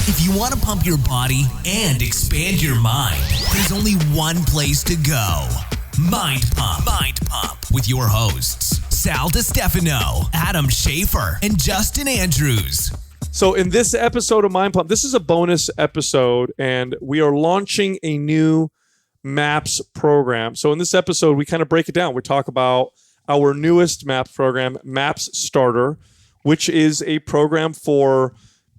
If you want to pump your body and expand your mind, there's only one place to go. Mind Pump. Mind Pump with your hosts, Sal DiStefano, Adam Schaefer, and Justin Andrews. So in this episode of Mind Pump, this is a bonus episode, and we are launching a new MAPS program. So in this episode, we kind of break it down. We talk about our newest MAPS program, MAPS Starter, which is a program for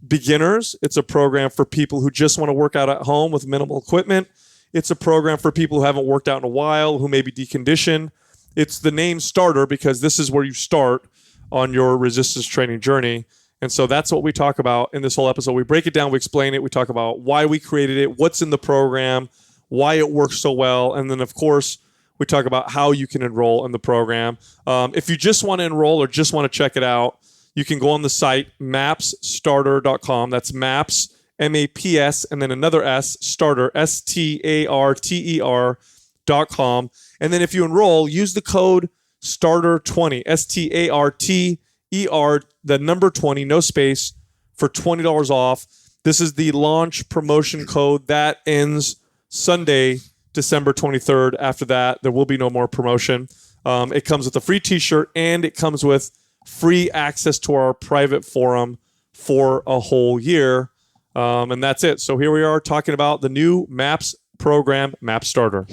beginners. It's a program for people who just want to work out at home with minimal equipment. It's a program for people who haven't worked out in a while, who may be deconditioned. It's the name Starter because this is where you start on your resistance training journey. And so that's what we talk about in this whole episode. We break it down, we explain it, we talk about why we created it, what's in the program, why it works so well, and then, of course, we talk about how you can enroll in the program. If you just want to enroll or just want to check it out, you can go on the site, mapsstarter.com. That's MAPS, M-A-P-S, and then another S, Starter, S-T-A-R-T-E-R.com. And then if you enroll, use the code STARTER20, S-T-A-R-T-E-R, the number 20, no space, for $20 off. This is the launch promotion code that ends Sunday, December 23rd. After that, there will be no more promotion. It comes with a free t-shirt, and it comes with free access to our private forum for a whole year. And that's it. So here we are talking about the new MAPS program, MAPS Starter.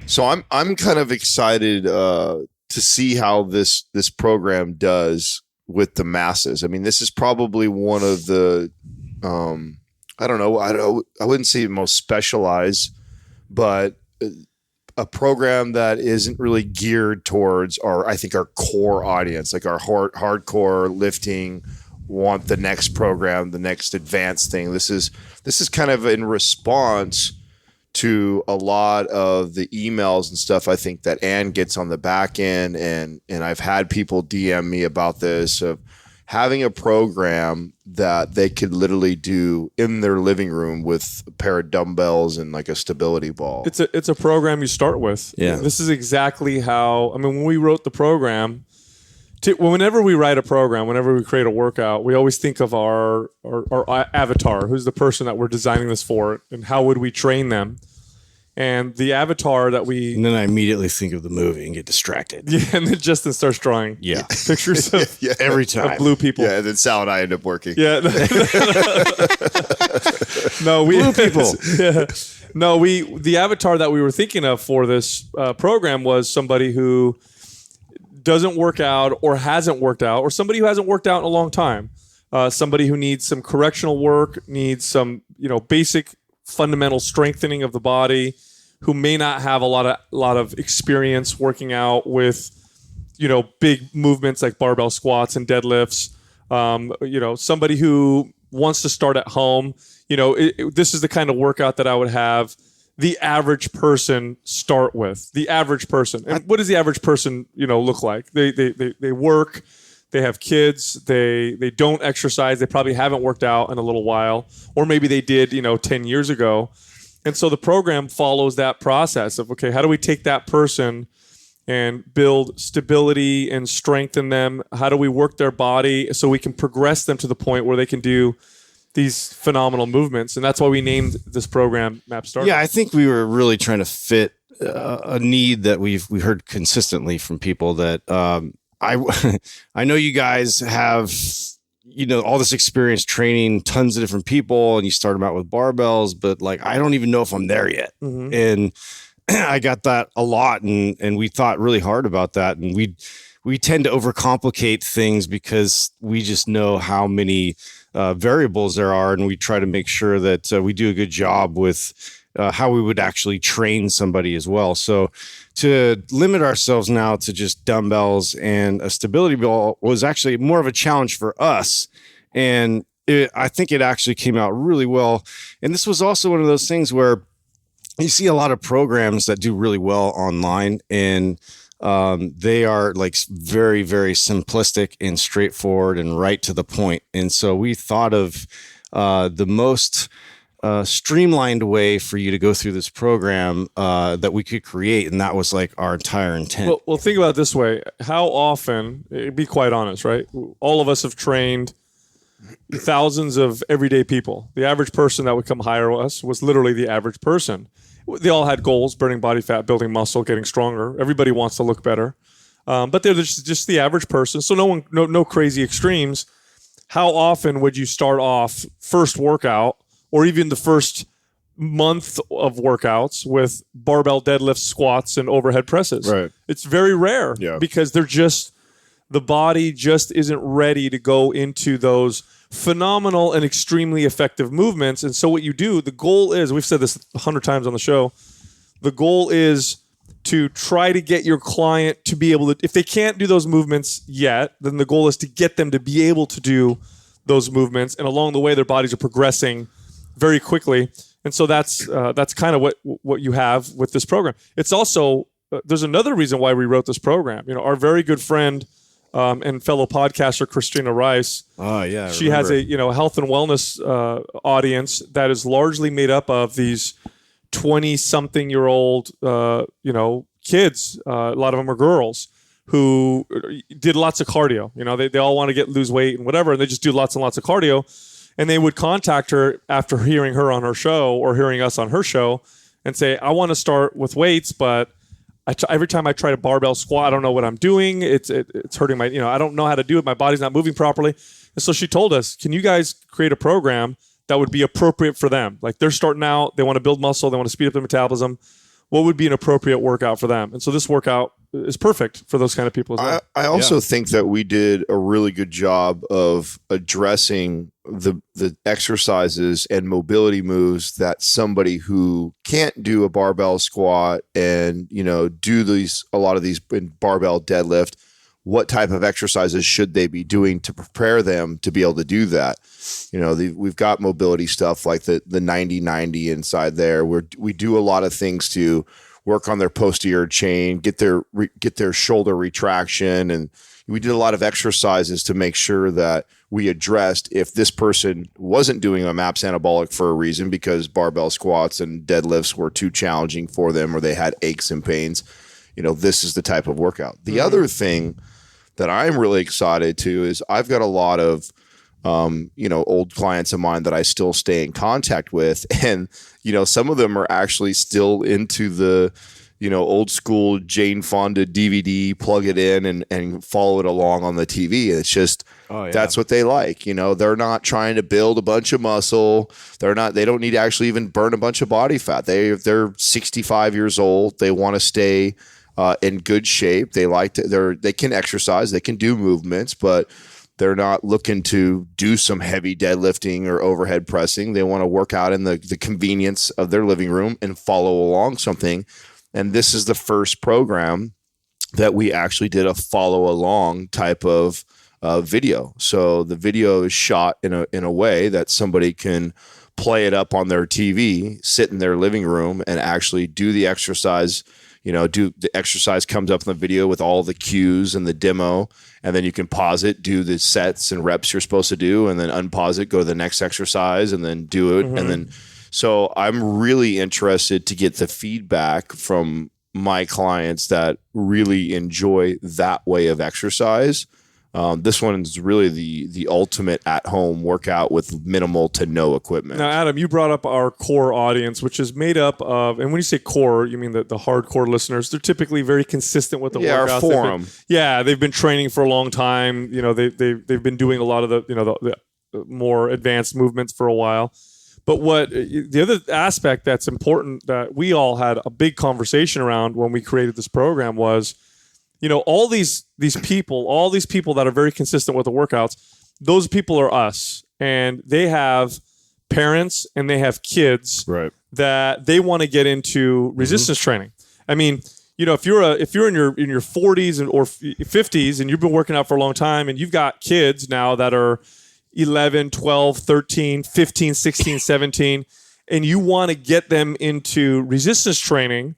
So I'm kind of excited to see how this program does with the masses. I mean, this is probably one of the I wouldn't say most specialized, but a program that isn't really geared towards our core audience, like our hardcore lifting, want the next program, the next advanced thing. This is kind of in response to a lot of the emails and stuff I think that Ann gets on the back end, and I've had people DM me about this, of having a program that they could literally do in their living room with a pair of dumbbells and like a stability ball. It's a program you start with. Yeah. This is exactly how, when we wrote the program, whenever we write a program, whenever we create a workout, we always think of our avatar, who's the person that we're designing this for, and how would we train them. And the avatar that we... And then I immediately think of the movie and get distracted. Yeah, and then Justin starts drawing pictures of, every time. of blue people. Yeah, and then Sal and I end up working. Yeah. Blue people. Yeah. No, the avatar that we were thinking of for this program was somebody who doesn't work out or hasn't worked out, or somebody who hasn't worked out in a long time. Somebody who needs some correctional work, needs some, basic fundamental strengthening of the body, who may not have a lot of experience working out with, big movements like barbell squats and deadlifts. Somebody who wants to start at home. This is the kind of workout that I would have the average person start with. The average person. And what does the average person, look like? They work. They have kids. They don't exercise. They probably haven't worked out in a little while, or maybe they did, 10 years ago. And so the program follows that process of, okay, how do we take that person and build stability and strengthen them? How do we work their body so we can progress them to the point where they can do these phenomenal movements? And that's why we named this program MAPS Starter. Yeah, I think we were really trying to fit a need that we heard consistently from people that I know you guys have, all this experience training tons of different people, and you start them out with barbells, but I don't even know if I'm there yet. Mm-hmm. And I got that a lot, and we thought really hard about that. And we tend to overcomplicate things because we just know how many variables there are, and we try to make sure that we do a good job with how we would actually train somebody as well. So to limit ourselves now to just dumbbells and a stability ball was actually more of a challenge for us. And I think it actually came out really well. And this was also one of those things where you see a lot of programs that do really well online, and they are very, very simplistic and straightforward and right to the point. And so we thought of the most streamlined way for you to go through this program that we could create, and that was our entire intent. Well, think about it this way. How often, be quite honest, right? All of us have trained thousands of everyday people. The average person that would come hire us was literally the average person. They all had goals: burning body fat, building muscle, getting stronger. Everybody wants to look better, but they're just the average person. So no crazy extremes. How often would you start off first workout, or even the first month of workouts, with barbell deadlifts, squats, and overhead presses? Right. It's very rare because the body just isn't ready to go into those phenomenal and extremely effective movements. And so what you do, the goal is, we've said this 100 times on the show, the goal is to try to get your client to be able to, if they can't do those movements yet, then the goal is to get them to be able to do those movements. And along the way, their bodies are progressing very quickly. And so that's kind of what you have with this program. It's also, there's another reason why we wrote this program. You know, our very good friend and fellow podcaster, Christina Rice. Oh, yeah. She has a health and wellness audience that is largely made up of these 20-something-year-old kids. A lot of them are girls who did lots of cardio. You know, they all want to lose weight and whatever, and they just do lots and lots of cardio. And they would contact her after hearing her on her show or hearing us on her show and say, I want to start with weights, but every time I try to barbell squat, I don't know what I'm doing. It's hurting my, I don't know how to do it. My body's not moving properly. And so she told us, can you guys create a program that would be appropriate for them? Like, they're starting out, they want to build muscle, they want to speed up their metabolism. What would be an appropriate workout for them? And so this workout is perfect for those kind of people as well. I also think that we did a really good job of addressing the exercises and mobility moves that somebody who can't do a barbell squat and, do a lot of these in barbell deadlift, what type of exercises should they be doing to prepare them to be able to do that? We've got mobility stuff like the 90-90 inside there, where we do a lot of things to work on their posterior chain, get their shoulder retraction. And we did a lot of exercises to make sure that we addressed if this person wasn't doing a MAPS anabolic for a reason, because barbell squats and deadlifts were too challenging for them, or they had aches and pains. This is the type of workout. The other thing that I'm really excited to is I've got a lot of old clients of mine that I still stay in contact with. And, some of them are actually still into the, old school Jane Fonda DVD, plug it in and follow it along on the TV. It's just, that's what they like. They're not trying to build a bunch of muscle. They don't need to actually even burn a bunch of body fat. They're 65 years old. They want to stay in good shape. They can exercise, they can do movements, but they're not looking to do some heavy deadlifting or overhead pressing. They want to work out in the convenience of their living room and follow along something. And this is the first program that we actually did a follow along type of video. So the video is shot in a way that somebody can play it up on their TV, sit in their living room, and actually do the exercise. Do the exercise comes up in the video with all the cues and the demo, and then you can pause it, do the sets and reps you're supposed to do, and then unpause it, go to the next exercise, and then do it. And then, so I'm really interested to get the feedback from my clients that really enjoy that way of exercise. This one is really the ultimate at-home workout with minimal to no equipment. Now, Adam, you brought up our core audience, which is made up of, and when you say core, you mean the hardcore listeners. They're typically very consistent with the workouts. Our forum. They've been training for a long time. They've been doing a lot of the more advanced movements for a while. But what the other aspect that's important that we all had a big conversation around when we created this program was, all these people that are very consistent with the workouts, those people are us, and they have parents and they have kids that they want to get into resistance training. I mean, if you're in your 40s or 50s and you've been working out for a long time and you've got kids now that are 11, 12, 13, 15, 16, 17, and you want to get them into resistance training,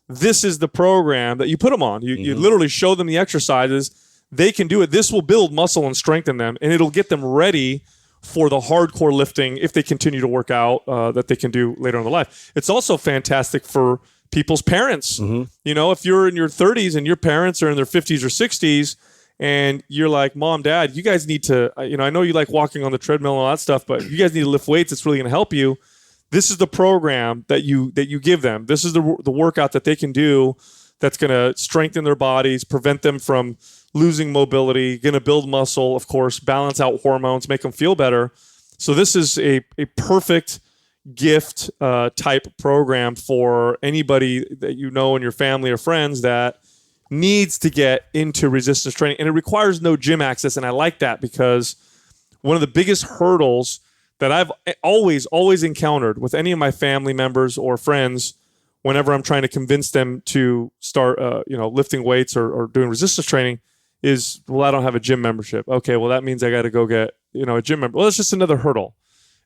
this is the program that you put them on. You literally show them the exercises. They can do it. This will build muscle and strengthen them, and it'll get them ready for the hardcore lifting if they continue to work out that they can do later in their life. It's also fantastic for people's parents. If you're in your 30s and your parents are in their 50s or 60s and you're like, Mom, Dad, you guys need to, I know you like walking on the treadmill and all that stuff, but you guys need to lift weights. It's really going to help you. This is the program that you give them. This is the workout that they can do that's going to strengthen their bodies, prevent them from losing mobility, going to build muscle, of course, balance out hormones, make them feel better. So this is a perfect gift type program for anybody that you know in your family or friends that needs to get into resistance training. And it requires no gym access. And I like that because one of the biggest hurdles that I've always encountered with any of my family members or friends whenever I'm trying to convince them to start lifting weights or doing resistance training is, well, I don't have a gym membership. Okay, well, that means I got to go get a gym member. Well, it's just another hurdle.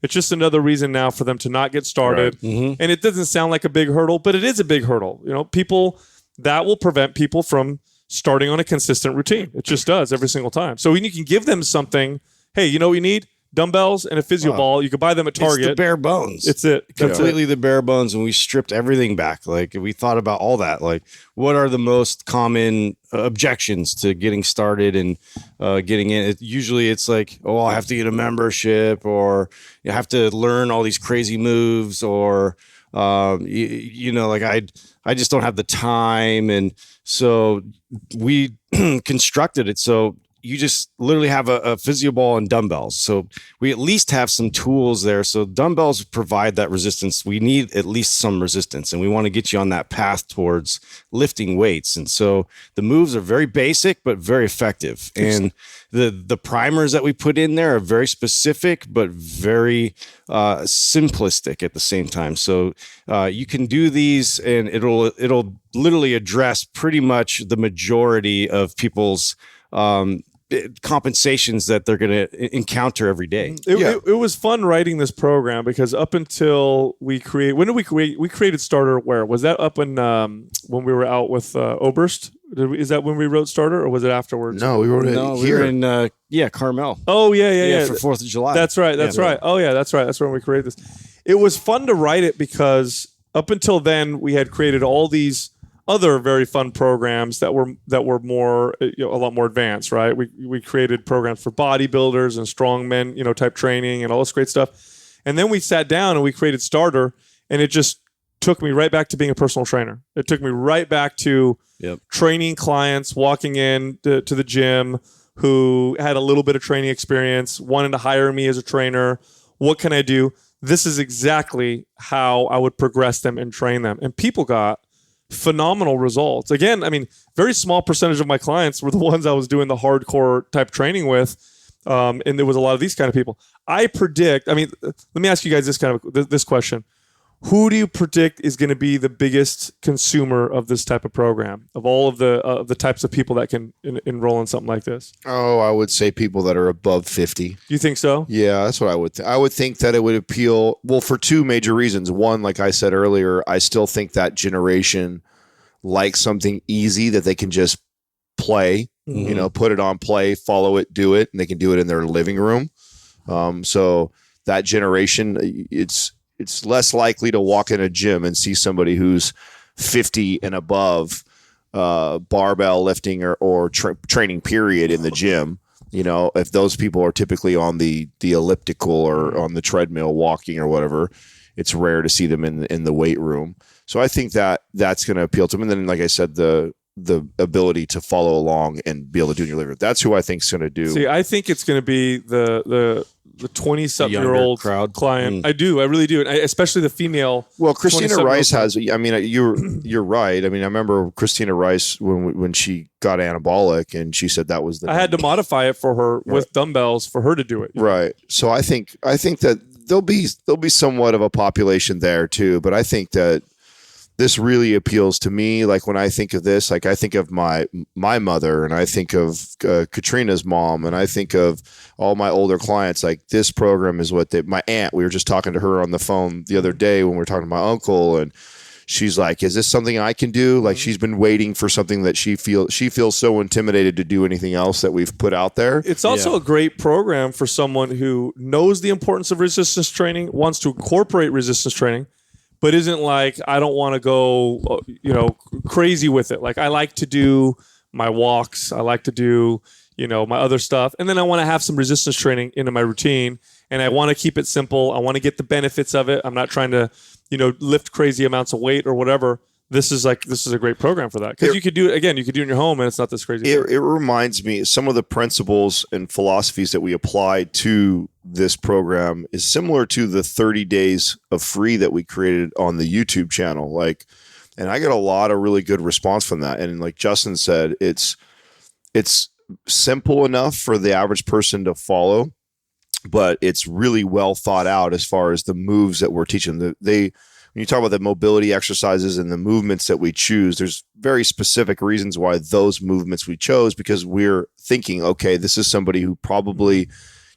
It's just another reason now for them to not get started. Right. Mm-hmm. And it doesn't sound like a big hurdle, but it is a big hurdle. People that will prevent people from starting on a consistent routine. It just does every single time. So when you can give them something, hey, you know what you need? Dumbbells and a physio ball. You can buy them at Target. It's the bare bones. It's it. Completely the bare bones. And we stripped everything back. Like, we thought about all that. Like, what are the most common objections to getting started and getting in? Usually it's like, oh, I have to get a membership, or you have to learn all these crazy moves, or, like I just don't have the time. And so we constructed it so you just literally have a physio ball and dumbbells. So we at least have some tools there. So dumbbells provide that resistance. We need at least some resistance, and we want to get you on that path towards lifting weights. And so the moves are very basic, but very effective. And the primers that we put in there are very specific, but very simplistic at the same time. So you can do these, and it'll literally address pretty much the majority of people's compensations that they're going to encounter every day. It was fun writing this program because up until we created Starter. Where was that? Up in when we were out with Oberst? Is that when we wrote Starter, or was it afterwards? No, we wrote it here. We were in Carmel. Oh yeah. For 4th of July. That's right. Right. Oh yeah, that's right. That's when we created this. It was fun to write it because up until then we had created all these other very fun programs that were more a lot more advanced, right? We created programs for bodybuilders and strongmen, type training and all this great stuff. And then we sat down and we created Starter, and it just took me right back to being a personal trainer. It took me right back to training clients, walking in to the gym who had a little bit of training experience, wanting to hire me as a trainer. What can I do? This is exactly how I would progress them and train them. And people got phenomenal results. Again, I mean, very small percentage of my clients were the ones I was doing the hardcore type training with. And there was a lot of these kind of people. I predict, let me ask you guys this question. Who do you predict is going to be the biggest consumer of this type of program, of all of the types of people that can enroll in something like this? Oh, I would say people that are above 50. You think so? Yeah, that's what I would think. I would think that it would appeal, well, for two major reasons. One, like I said earlier, I still think that generation likes something easy that they can just play, put it on play, follow it, do it, and they can do it in their living room. So that generation, it's less likely to walk in a gym and see somebody who's 50 and above, barbell lifting or training period in the gym. If those people are typically on the elliptical or on the treadmill walking or whatever, it's rare to see them in the weight room. So I think that's going to appeal to them. And then, like I said, the ability to follow along and be able to do it in your living room. That's who I think is going to do. See, I think it's going to be the 20-something-year-old crowd client. I really do. And especially the female. Well, Christina Rice has, you're right. I remember Christina Rice when she got anabolic, and she said that was I had to modify it for her with dumbbells for her to do it. Right. So I think that there'll be somewhat of a population there too, but I think that this really appeals to me. Like when I think of this, like I think of my mother, and I think of Katrina's mom, and I think of all my older clients. Like this program is what my aunt, we were just talking to her on the phone the other day when we were talking to my uncle, and she's like, is this something I can do? Like she's been waiting for something that she feels so intimidated to do anything else that we've put out there. It's also a great program for someone who knows the importance of resistance training, wants to incorporate resistance training, but isn't like, I don't want to go, crazy with it. Like I like to do my walks. I like to do, my other stuff. And then I want to have some resistance training into my routine, and I want to keep it simple. I want to get the benefits of it. I'm not trying to, lift crazy amounts of weight or whatever. This is a great program for that, because you could do it in your home and it's not this crazy. It reminds me, some of the principles and philosophies that we apply to this program is similar to the 30 days of free that we created on the YouTube channel. And I get a lot of really good response from that. And like Justin said, it's simple enough for the average person to follow, but it's really well thought out as far as the moves that we're teaching. When you talk about the mobility exercises and the movements that we choose, there's very specific reasons why those movements we chose, because we're thinking, okay, this is somebody who probably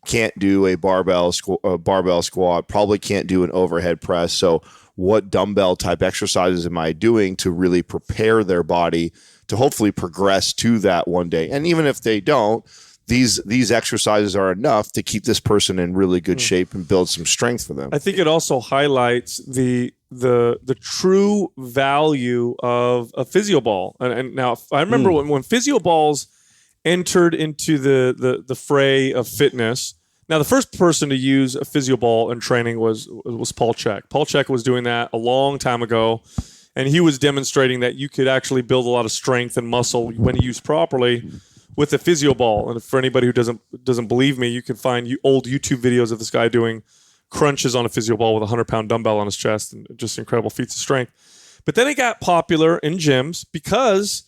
can't do a barbell squat, probably can't do an overhead press. So what dumbbell type exercises am I doing to really prepare their body to hopefully progress to that one day? And even if they don't, these exercises are enough to keep this person in really good shape and build some strength for them. I think it also highlights the true value of a physio ball. And now I remember when physio balls entered into the fray of fitness. Now, the first person to use a physio ball in training was Paul Chek. Paul Chek was doing that a long time ago, and he was demonstrating that you could actually build a lot of strength and muscle when used properly with a physio ball. And for anybody who doesn't believe me, you can find old YouTube videos of this guy doing crunches on a physio ball with a 100-pound dumbbell on his chest, and just incredible feats of strength. But then it got popular in gyms because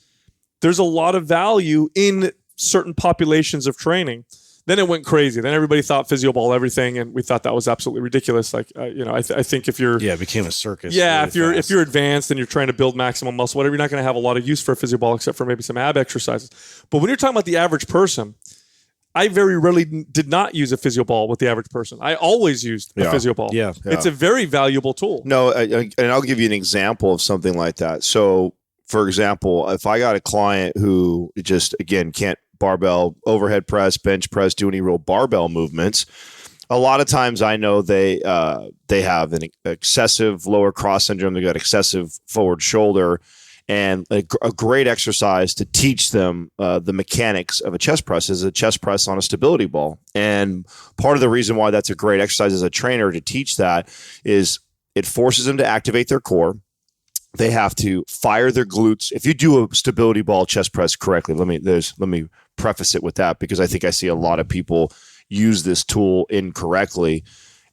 there's a lot of value in certain populations of training. Then it went crazy. Then everybody thought physio ball everything, and we thought that was absolutely ridiculous. I think if you're it became a circus. Yeah, really if you're advanced and you're trying to build maximum muscle, whatever, you're not going to have a lot of use for a physio ball except for maybe some ab exercises. But when you're talking about the average person, I very rarely did not use a physio ball with the average person. I always used a physio ball. Yeah. It's a very valuable tool. No, and I'll give you an example of something like that. So, for example, if I got a client who just, again, can't barbell, overhead press, bench press, do any real barbell movements, a lot of times I know they have an excessive lower cross syndrome. They got excessive forward shoulder, and a great exercise to teach them the mechanics of a chest press is a chest press on a stability ball. And part of the reason why that's a great exercise as a trainer to teach that is it forces them to activate their core. They have to fire their glutes. If you do a stability ball chest press correctly, let me preface it with that, because I think I see a lot of people use this tool incorrectly.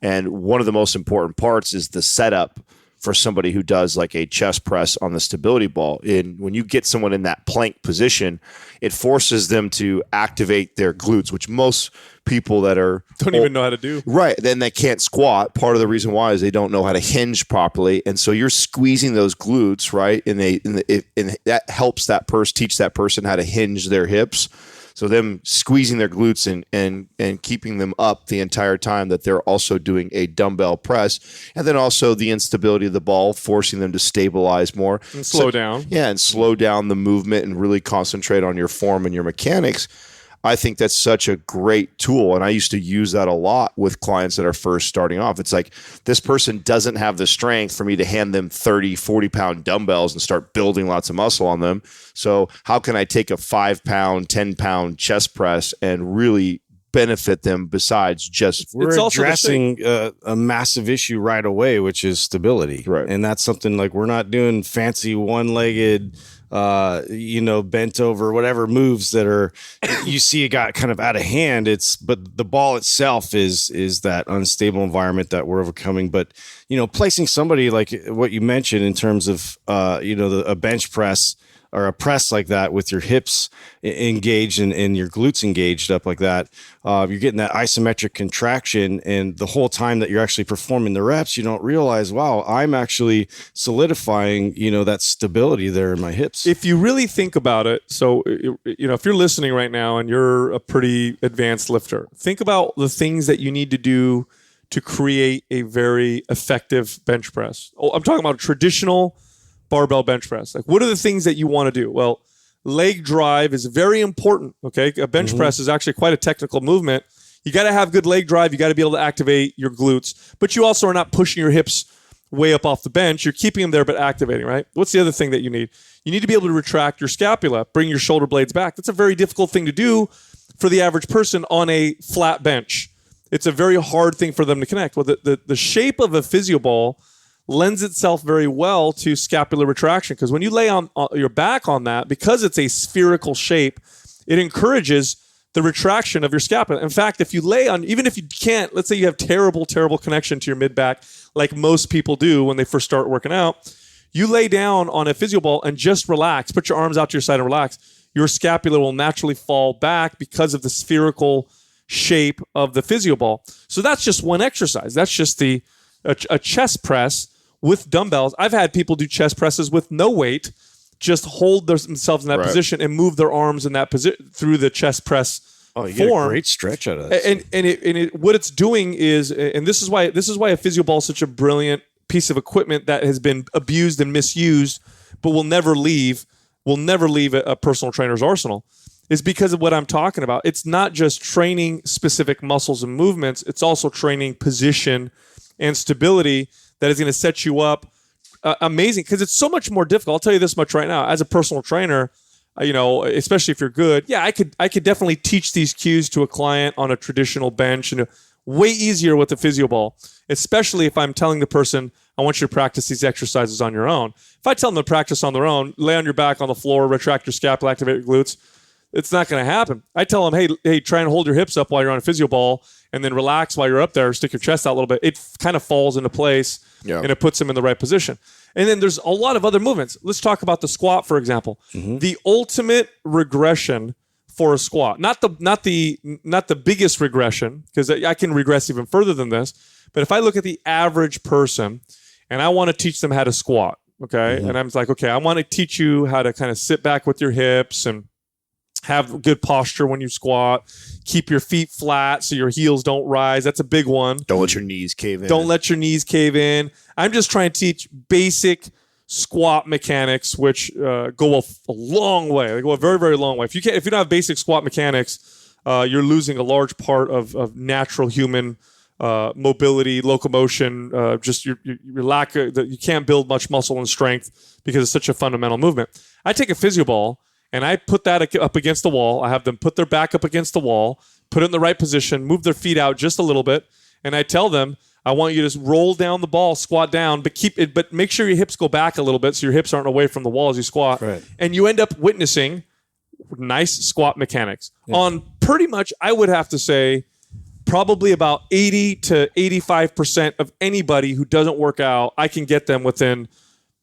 And one of the most important parts is the setup for somebody who does like a chest press on the stability ball. When you get someone in that plank position, it forces them to activate their glutes, which most people that don't even know how to do. Right. Then they can't squat. Part of the reason why is they don't know how to hinge properly. And so you're squeezing those glutes, right? And that helps teach that person how to hinge their hips. So them squeezing their glutes and keeping them up the entire time that they're also doing a dumbbell press. And then also the instability of the ball, forcing them to stabilize more. And slow down. Yeah, and slow down the movement and really concentrate on your form and your mechanics. I think that's such a great tool. And I used to use that a lot with clients that are first starting off. It's like, this person doesn't have the strength for me to hand them 30, 40-pound dumbbells and start building lots of muscle on them. So how can I take a 5-pound, 10-pound chest press and really benefit them besides just... We're addressing a massive issue right away, which is stability. Right. And that's something like, we're not doing fancy one-legged... bent over, whatever moves that are, you see it got kind of out of hand. But the ball itself is that unstable environment that we're overcoming. But, placing somebody like what you mentioned in terms of, a bench press or a press like that with your hips engaged and your glutes engaged up like that, you're getting that isometric contraction. And the whole time that you're actually performing the reps, you don't realize, wow, I'm actually solidifying, that stability there in my hips. If you really think about it, so, if you're listening right now and you're a pretty advanced lifter, think about the things that you need to do to create a very effective bench press. I'm talking about a traditional barbell bench press. Like, what are the things that you want to do? Well, leg drive is very important. Okay. A bench press is actually quite a technical movement. You got to have good leg drive. You got to be able to activate your glutes, but you also are not pushing your hips way up off the bench. You're keeping them there, but activating, right? What's the other thing that you need? You need to be able to retract your scapula, bring your shoulder blades back. That's a very difficult thing to do for the average person on a flat bench. It's a very hard thing for them to connect. Well, the shape of a physio ball lends itself very well to scapular retraction, because when you lay on your back on that, because it's a spherical shape, it encourages the retraction of your scapula. In fact, if you lay on, even if you can't, let's say you have terrible connection to your mid-back, like most people do when they first start working out, you lay down on a physio ball and just relax. Put your arms out to your side and relax. Your scapula will naturally fall back because of the spherical shape of the physio ball. So that's just one exercise. That's just a chest press with dumbbells. I've had people do chest presses with no weight, just hold themselves in that position and move their arms in that position through the chest press. Oh, you get a great stretch out of that. And what it's doing is, and this is why a physio ball is such a brilliant piece of equipment that has been abused and misused, but will never leave a personal trainer's arsenal, is because of what I'm talking about. It's not just training specific muscles and movements, it's also training position and stability that is going to set you up amazing, because it's so much more difficult. I'll tell you this much right now. As a personal trainer, especially if you're good, I could definitely teach these cues to a client on a traditional bench, and way easier with the physio ball, especially if I'm telling the person, I want you to practice these exercises on your own. If I tell them to practice on their own, lay on your back on the floor, retract your scapula, activate your glutes, it's not going to happen. I tell them, hey, try and hold your hips up while you're on a physio ball, and then relax while you're up there, stick your chest out a little bit. It kind of falls into place, and it puts them in the right position. And then there's a lot of other movements. Let's talk about the squat, for example. Mm-hmm. The ultimate regression for a squat, not the biggest regression, because I can regress even further than this. But if I look at the average person and I want to teach them how to squat, okay, and I'm like, okay, I want to teach you how to kind of sit back with your hips and have good posture when you squat. Keep your feet flat so your heels don't rise. That's a big one. Don't let your knees cave in. Don't let your knees cave in. I'm just trying to teach basic squat mechanics, which go a long way. They go a very, very long way. If you don't have basic squat mechanics, you're losing a large part of natural human mobility, locomotion. Just your lack of you can't build much muscle and strength because it's such a fundamental movement. I take a physio ball and I put that up against the wall. I have them put their back up against the wall, put it in the right position, move their feet out just a little bit, and I tell them, I want you to roll down the ball, squat down, but make sure your hips go back a little bit so your hips aren't away from the wall as you squat. Right. And you end up witnessing nice squat mechanics on pretty much, I would have to say, probably about 80 to 85% of anybody who doesn't work out. I can get them within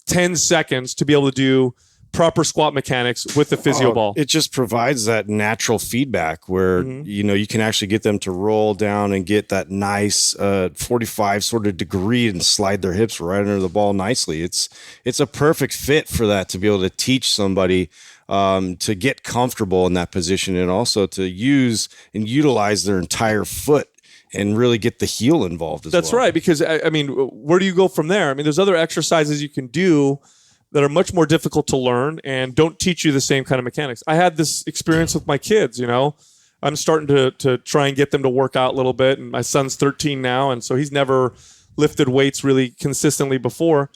10 seconds to be able to do proper squat mechanics with the physio ball. It just provides that natural feedback where, you can actually get them to roll down and get that nice 45 sort of degree and slide their hips right under the ball nicely. It's a perfect fit for that, to be able to teach somebody to get comfortable in that position, and also to use and utilize their entire foot and really get the heel involved as well. That's right, because I mean, where do you go from there? I mean, there's other exercises you can do that are much more difficult to learn and don't teach you the same kind of mechanics. I had this experience with my kids, I'm starting to try and get them to work out a little bit, and my son's 13 now, and so he's never lifted weights really consistently before.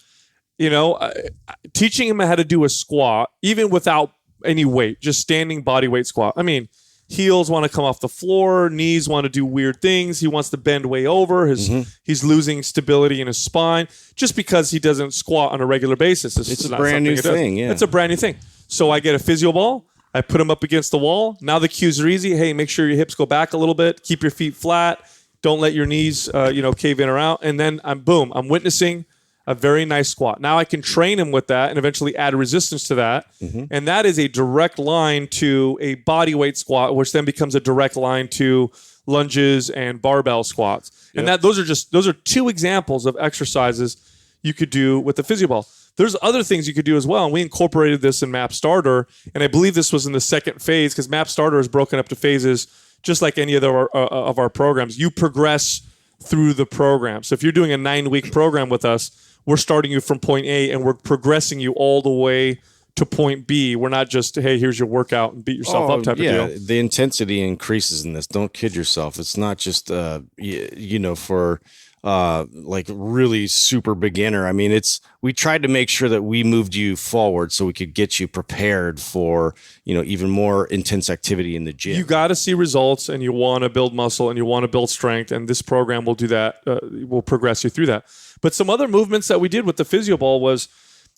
Teaching him how to do a squat, even without any weight, just standing body weight squat. I mean, heels want to come off the floor, knees want to do weird things. He wants to bend way over. He's losing stability in his spine just because he doesn't squat on a regular basis. It's a brand new thing. Yeah, it's a brand new thing. So I get a physio ball. I put him up against the wall. Now the cues are easy. Hey, make sure your hips go back a little bit. Keep your feet flat. Don't let your knees, cave in or out. And then I'm witnessing a very nice squat. Now I can train him with that and eventually add resistance to that. And that is a direct line to a body weight squat, which then becomes a direct line to lunges and barbell squats. And those are two examples of exercises you could do with the physio ball. There's other things you could do as well. And we incorporated this in Map Starter. And I believe this was in the second phase, because Map Starter is broken up to phases just like any other of our programs. You progress through the program. So if you're doing a 9-week program with us, we're starting you from point A and we're progressing you all the way to point B. We're not just, hey, here's your workout and beat yourself up type of deal. The intensity increases in this. Don't kid yourself. It's not just, for like really super beginner. I mean, we tried to make sure that we moved you forward so we could get you prepared for, even more intense activity in the gym. You got to see results, and you want to build muscle, and you want to build strength, and this program will do that. Will progress you through that. But some other movements that we did with the physio ball was,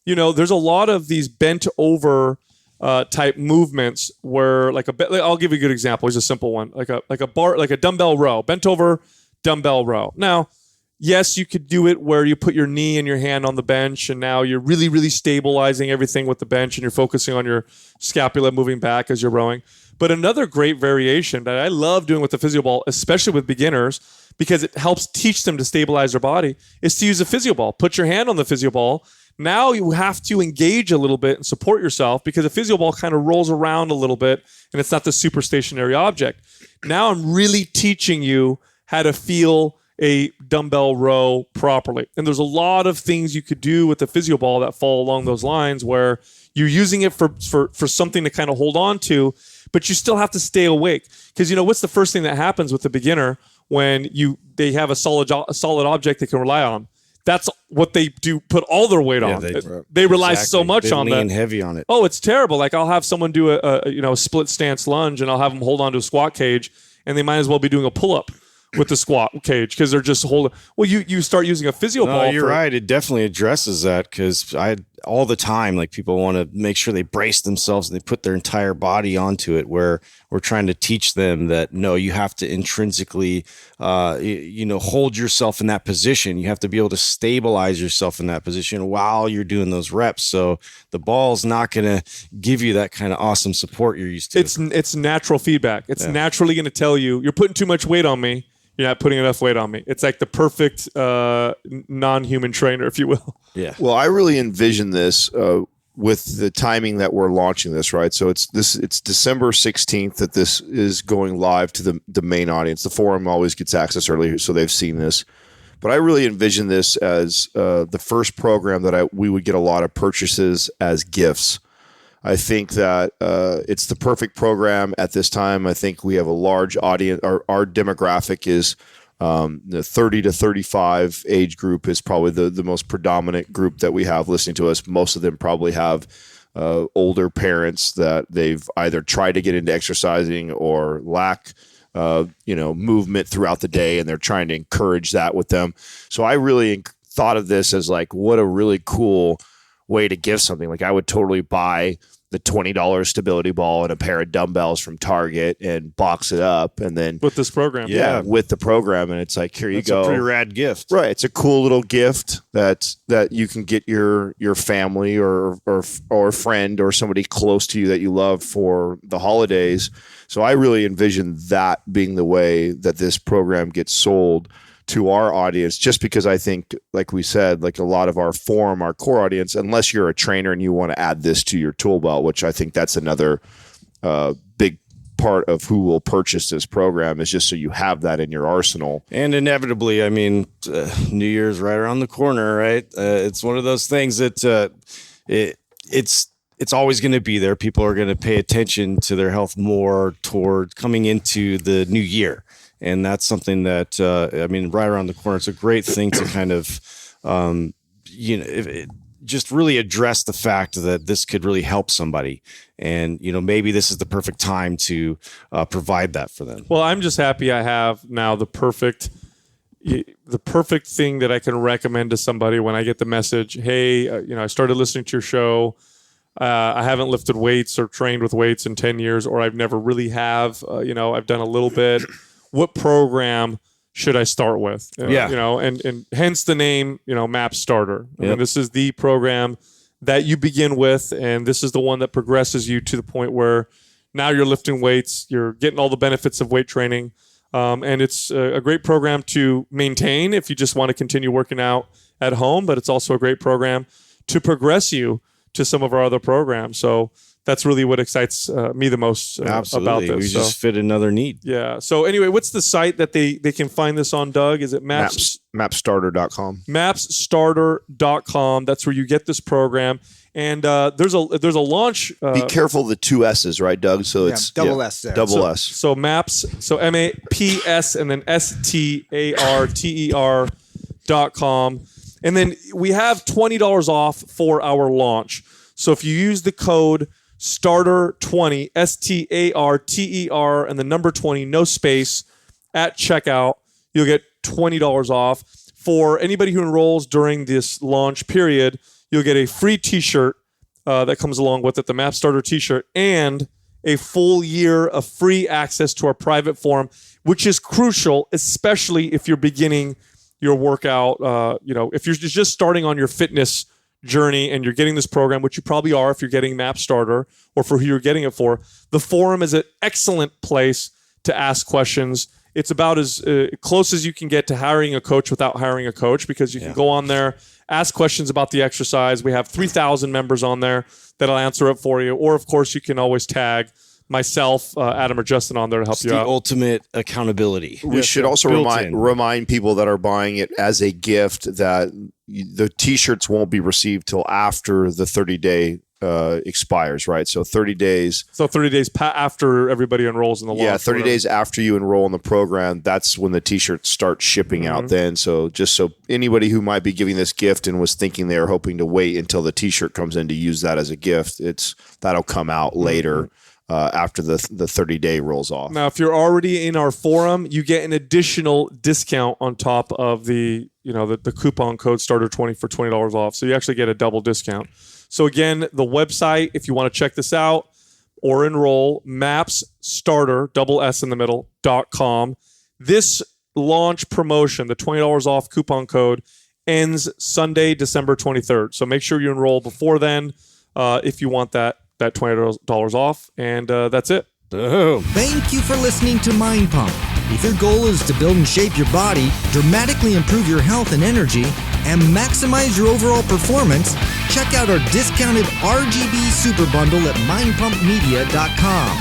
there's a lot of these bent over type movements where I'll give you a good example. Here's a simple one, like a dumbbell row, bent over dumbbell row. Now, yes, you could do it where you put your knee and your hand on the bench, and now you're really, really stabilizing everything with the bench, and you're focusing on your scapula moving back as you're rowing. But another great variation that I love doing with the physio ball, especially with beginners, because it helps teach them to stabilize their body, is to use a physio ball. Put your hand on the physio ball. Now you have to engage a little bit and support yourself, because a physio ball kind of rolls around a little bit, and it's not the super stationary object. Now I'm really teaching you how to feel a dumbbell row properly. And there's a lot of things you could do with the physio ball that fall along those lines, where you're using it for something to kind of hold on to, but you still have to stay awake. Because what's the first thing that happens with the beginner when they have a solid object they can rely on? That's what they do, put all their weight on. They rely so much on that. Lean heavy on it. Oh, it's terrible. Like, I'll have someone do a split stance lunge, and I'll have them hold on to a squat cage, and they might as well be doing a pull-up with the squat cage, because they're just holding. Well, you start using a physio ball. You're right. It definitely addresses that, because all the time, like, people want to make sure they brace themselves and they put their entire body onto it, where we're trying to teach them that, no, you have to intrinsically, hold yourself in that position. You have to be able to stabilize yourself in that position while you're doing those reps. So the ball's not going to give you that kind of awesome support you're used to. It's natural feedback. It's naturally going to tell you, you're putting too much weight on me. You're not putting enough weight on me. It's like the perfect non-human trainer, if you will. Yeah. Well, I really envision this with the timing that we're launching this, right? So it's December 16th that this is going live to the main audience. The forum always gets access early, so they've seen this. But I really envision this as the first program that we would get a lot of purchases as gifts. I think that it's the perfect program at this time. I think we have a large audience. Our demographic is the 30 to 35 age group is probably the most predominant group that we have listening to us. Most of them probably have older parents that they've either tried to get into exercising or lack movement throughout the day, and they're trying to encourage that with them. So I really thought of this as like, what a really cool way to give something. Like, I would totally buy the $20 stability ball and a pair of dumbbells from Target and box it up, and then with this program, with the program, and it's like, here you go. It's a pretty rad gift, right? It's a cool little gift that you can get your family or friend or somebody close to you that you love for the holidays. So I really envision that being the way that this program gets sold to our audience, just because I think, like we said, like a lot of our core audience, unless you're a trainer and you want to add this to your tool belt, which I think that's another big part of who will purchase this program, is just so you have that in your arsenal. And inevitably, I mean, New Year's right around the corner, right? It's one of those things that it's always going to be there. People are going to pay attention to their health more toward coming into the new year. And that's something that, right around the corner, it's a great thing to kind of, just really address the fact that this could really help somebody. And, maybe this is the perfect time to provide that for them. Well, I'm just happy I have now the perfect thing that I can recommend to somebody when I get the message, hey, I started listening to your show. I haven't lifted weights or trained with weights in 10 years, or I've never really have, I've done a little bit. What program should I start with? And hence the name, MAP Starter. I mean, this is the program that you begin with, and this is the one that progresses you to the point where now you're lifting weights, you're getting all the benefits of weight training, and it's a great program to maintain if you just want to continue working out at home, but it's also a great program to progress you to some of our other programs. So that's really what excites me the most about this. We just fit another need. Yeah. So anyway, what's the site that they can find this on, Doug? Is it mapstarter.com? Mapstarter.com. That's where you get this program. And there's a launch. Be careful the two S's, right, Doug? So it's double S there. Double S. So MAPS, so MAPS and then STARTER. bodyfat.com. And then we have $20 off for our launch. So if you use the code STARTER20, STARTER, and the number 20, no space, at checkout, you'll get $20 off. For anybody who enrolls during this launch period, you'll get a free t-shirt that comes along with it, the Map Starter t-shirt, and a full year of free access to our private forum, which is crucial, especially if you're beginning your workout. If you're just starting on your fitness journey and you're getting this program, which you probably are if you're getting Map Starter or for who you're getting it for, the forum is an excellent place to ask questions. It's about as close as you can get to hiring a coach without hiring a coach, because you can go on there, ask questions about the exercise. We have 3,000 members on there that'll answer it for you. Or, of course, you can always tag myself, Adam, or Justin on there to help you out. The ultimate accountability. We should also remind people that are buying it as a gift that the t-shirts won't be received till after the 30-day expires, right? So 30 days. So 30 days after everybody enrolls in the launch. Yeah, 30 days after you enroll in the program, that's when the t-shirts start shipping out then. So just so anybody who might be giving this gift and was thinking they were hoping to wait until the t-shirt comes in to use that as a gift, that'll come out later. After the 30-day rolls off. Now, if you're already in our forum, you get an additional discount on top of the coupon code STARTER20 for $20 off. So you actually get a double discount. So again, the website, if you want to check this out or enroll, MapsStarter, double S in the middle, .com. This launch promotion, the $20 off coupon code, ends Sunday, December 23rd. So make sure you enroll before then if you want that $20 off, and that's it. Boom. Thank you for listening to Mind Pump. If your goal is to build and shape your body, dramatically improve your health and energy, and maximize your overall performance, check out our discounted RGB Super Bundle at mindpumpmedia.com.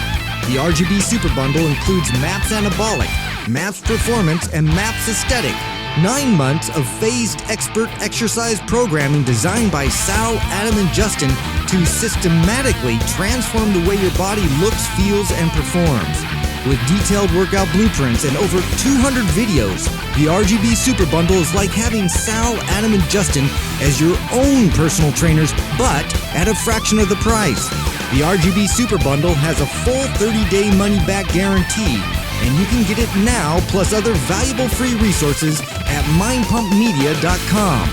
The RGB Super Bundle includes MAPS Anabolic, MAPS Performance, and MAPS Aesthetic. 9 months of phased expert exercise programming designed by Sal, Adam, and Justin to systematically transform the way your body looks, feels, and performs. With detailed workout blueprints and over 200 videos, the RGB Super Bundle is like having Sal, Adam, and Justin as your own personal trainers, but at a fraction of the price. The RGB Super Bundle has a full 30-day money-back guarantee, and you can get it now, plus other valuable free resources at mindpumpmedia.com.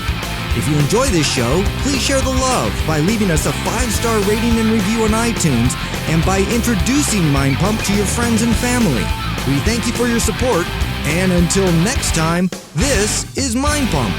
If you enjoy this show, please share the love by leaving us a 5-star rating and review on iTunes, and by introducing Mind Pump to your friends and family. We thank you for your support, and until next time, this is Mind Pump.